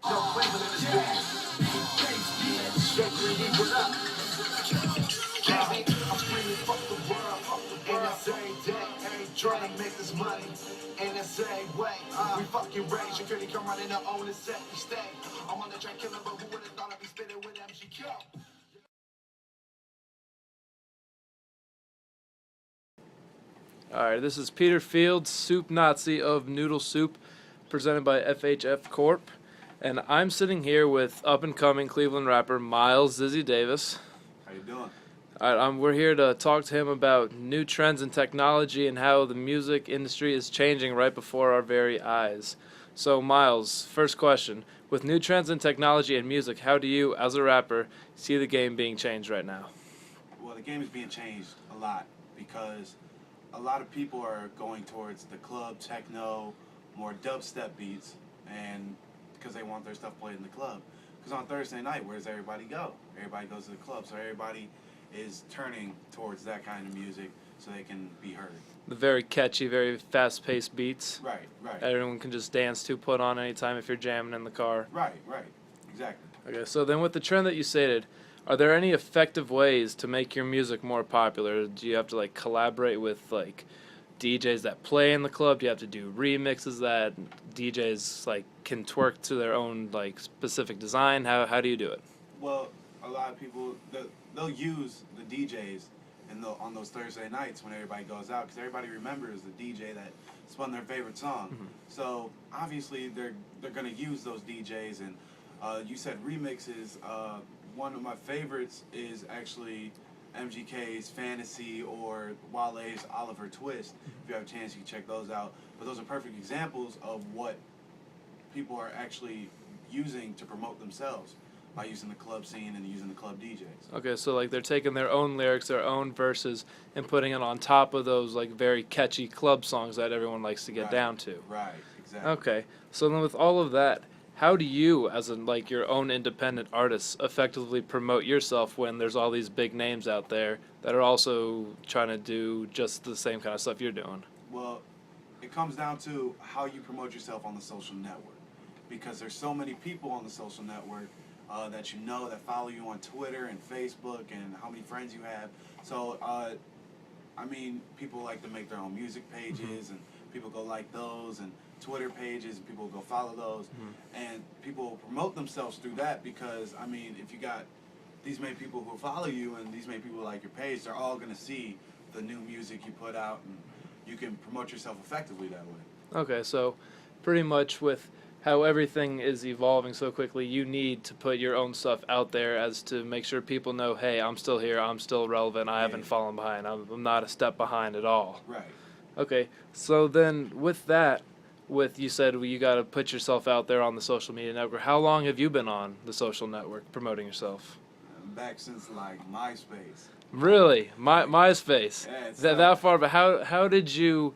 No flavor in this bag. Bass beat, shake it, what up? I'm screaming, fuck the world. And that's every day, trying to make this money. And that's every way. We fucking rage. Security come running to own and set me stay. I'm on the track killing, but who would have thought I'd be spinning with MGK? Alright, this is Peter Fields, Soup Nazi of Noodle Soup, presented by FHF Corp. And I'm sitting here with up-and-coming Cleveland rapper Miles Zizzy Davis. How you doing? Alright, we're here to talk to him about new trends in technology and how the music industry is changing right before our very eyes. So, Miles, first question. With new trends in technology and music, how do you, as a rapper, see the game being changed right now? Well, the game is being changed a lot because a lot of people are going towards the club, techno, more dubstep beats, and because they want their stuff played in the club. Because on Thursday night, where does everybody go? Everybody goes to the club, so everybody is turning towards that kind of music so they can be heard. The very catchy, very fast-paced beats. Right, right. Everyone can just dance to, put on anytime if you're jamming in the car. Right, right. Exactly. Okay, so then with the trend that you stated, are there any effective ways to make your music more popular? Do you have to like collaborate with like DJs that play in the club? Do you have to do remixes that DJs like can twerk to their own like specific design? How do you do it? Well, a lot of people, they'll use the DJs on those Thursday nights when everybody goes out, because everybody remembers the DJ that spun their favorite song. Mm-hmm. So obviously they're going to use those DJs. And you said remixes. One of my favorites is actually MGK's Fantasy or Wale's Oliver Twist. If you have a chance, you can check those out. But those are perfect examples of what people are actually using to promote themselves by using the club scene and using the club DJs. Okay, so like they're taking their own lyrics, their own verses, and putting it on top of those like very catchy club songs that everyone likes to get down to. Right, exactly. Okay, so then with all of that, how do you, as like your own independent artist, effectively promote yourself when there's all these big names out there that are also trying to do just the same kind of stuff you're doing? Well, it comes down to how you promote yourself on the social network, because there's so many people on the social network that you know that follow you on Twitter and Facebook and how many friends you have. So, I mean, people like to make their own music pages, and people go like those, and Twitter pages, and people go follow those, and people promote themselves through that, because, I mean, if you got these many people who follow you and these many people who like your page, they're all going to see the new music you put out, and you can promote yourself effectively that way. Okay, so pretty much with how everything is evolving so quickly, you need to put your own stuff out there as to make sure people know, hey, I'm still here, I'm still relevant, I haven't fallen behind, I'm not a step behind at all. Right. Okay, so then with that, you said you got to put yourself out there on the social media network. How long have you been on the social network promoting yourself? Back since like MySpace. Really? MySpace? Yeah, it's that far, but how did you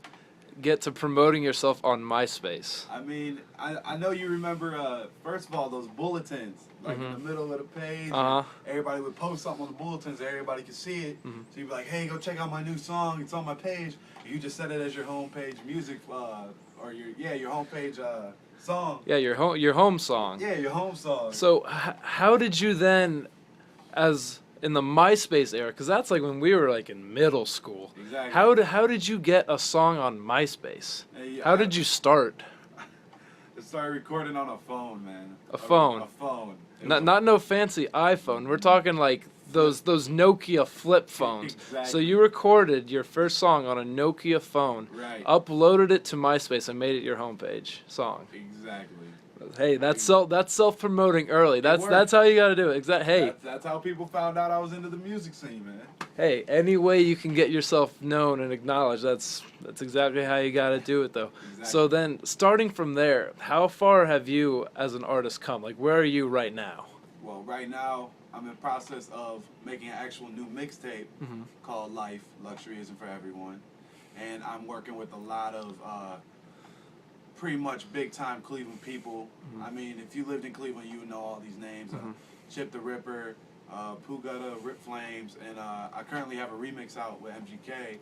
get to promoting yourself on MySpace? I mean, I know you remember, first of all, those bulletins, like in the middle of the page. Everybody would post something on the bulletins, everybody could see it. So you'd be like, hey, go check out my new song, it's on my page. You just set it as your homepage music, or your homepage song. Yeah, your home song. Yeah, your home song. So how did you then, as in the MySpace era, because that's like when we were like in middle school. Exactly. How did you get a song on MySpace? Hey, How did you start? I started recording on a phone, man. A phone. A phone. Not no fancy iPhone. We're talking like those Nokia flip phones. Exactly. So you recorded your first song on a Nokia phone, Right. uploaded it to MySpace, and made it your homepage song. Exactly. Hey, that's self-promoting early. That's worked. how you got to do it. Hey, That's how people found out I was into the music scene, man. hey, any way you can get yourself known and acknowledged, that's exactly how you got to do it, though. Exactly. So then, starting from there, how far have you as an artist come? Like, where are you right now? Well, right now, I'm in the process of making an actual new mixtape called Life, Luxury Isn't For Everyone. And I'm working with a lot of pretty much big-time Cleveland people. I mean, if you lived in Cleveland, you would know all these names. Chip the Ripper, Pooh Gutta, Rip Flames, and I currently have a remix out with MGK.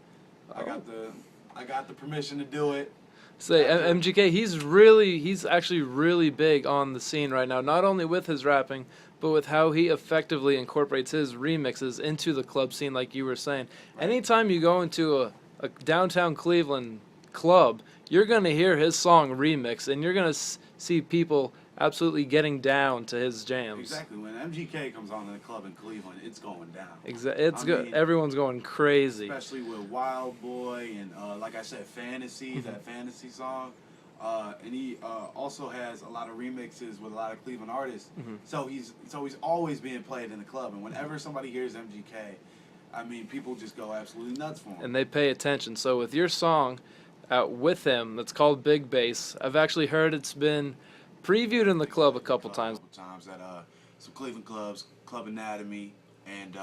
I got the permission to do it. Say MGK, he's actually really big on the scene right now. Not only with his rapping, but with how he effectively incorporates his remixes into the club scene, like you were saying. Right. Anytime you go into a downtown Cleveland club, you're gonna hear his song remix, and you're gonna see people absolutely getting down to his jams. Exactly. When MGK comes on in the club in Cleveland, it's going down. Everyone's going crazy. Especially with Wild Boy and, like I said, Fantasy, that Fantasy song. And he also has a lot of remixes with a lot of Cleveland artists. So he's always being played in the club. And whenever somebody hears MGK, I mean, people just go absolutely nuts for him. And they pay attention. So with your song out with him, that's called Big Bass, I've actually heard it's been previewed in the club a couple times. At some Cleveland clubs, Club Anatomy and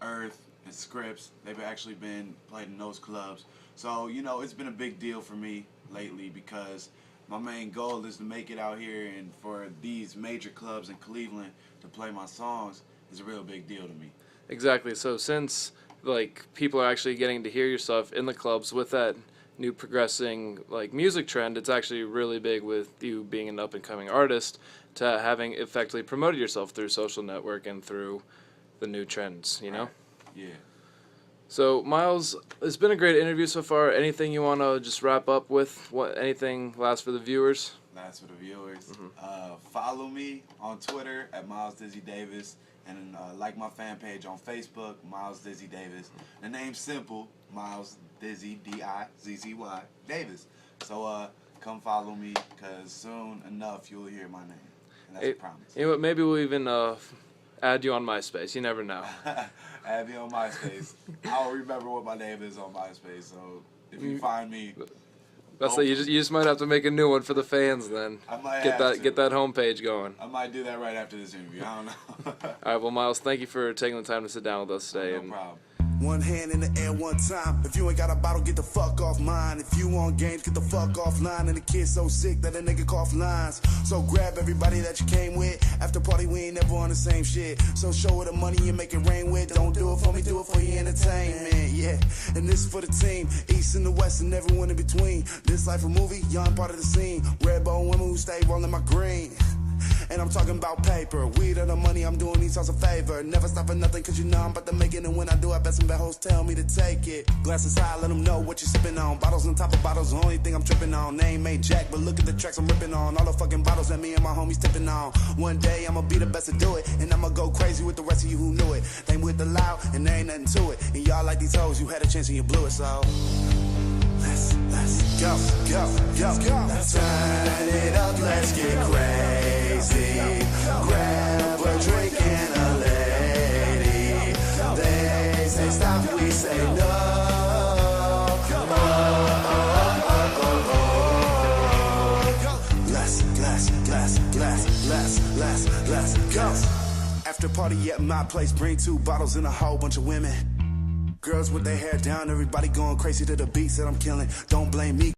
Earth and Scripps. They've actually been played in those clubs. So, you know, it's been a big deal for me lately because my main goal is to make it out here, and for these major clubs in Cleveland to play my songs is a real big deal to me. Exactly. So since like people are actually getting to hear your stuff in the clubs with that new progressing like music trend, it's actually really big with you being an up and coming artist to having effectively promoted yourself through social network and through the new trends, you know? Yeah. So Miles, it's been a great interview so far. Anything you want to just wrap up with? Anything last for the viewers? Last for the viewers. Follow me on Twitter at Miles Dizzy Davis, and like my fan page on Facebook, Miles Dizzy Davis. The name's simple, Miles Dizzy, D-I-Z-Z-Y, Davis. So come follow me, because soon enough you'll hear my name. And that's a promise. You know what, maybe we'll even add you on MySpace. You never know. Add me on MySpace. I'll remember what my name is on MySpace, so if you find me... That's you just might have to make a new one for the fans then. I might get that homepage going. I might do that right after this interview. I don't know. All right, well, Miles, thank you for taking the time to sit down with us today. No problem. One hand in the air one time. If you ain't got a bottle, get the fuck off mine. If you want games, get the fuck offline. And the kid's so sick that a nigga cough lines. So grab everybody that you came with. After party, we ain't never on the same shit. So show her the money and make it rain with. Don't do it for me, do it for your entertainment. Yeah, and this is for the team. East and the West and everyone in between. This life a movie, young part of the scene. Red bone women who stay rolling my green. And I'm talking about paper, weed or the money, I'm doing these songs a favor. Never stop for nothing, cause you know I'm about to make it. And when I do, I bet some bad hoes tell me to take it. Glasses high, let them know what you're sipping on. Bottles on top of bottles, the only thing I'm tripping on. Name ain't Jack, but look at the tracks I'm ripping on. All the fucking bottles that me and my homies tipping on. One day I'ma be the best to do it, and I'ma go crazy with the rest of you who knew it. They with the loud, and there ain't nothing to it. And y'all like these hoes, you had a chance and you blew it, so let's go. Let's turn it up, let's get crazy. Grab a drink and a lady. They say stop, we say no. Let's go. After party at my place, bring 2 bottles and a whole bunch of women. Girls with their hair down, everybody going crazy to the beats that I'm killing. Don't blame me.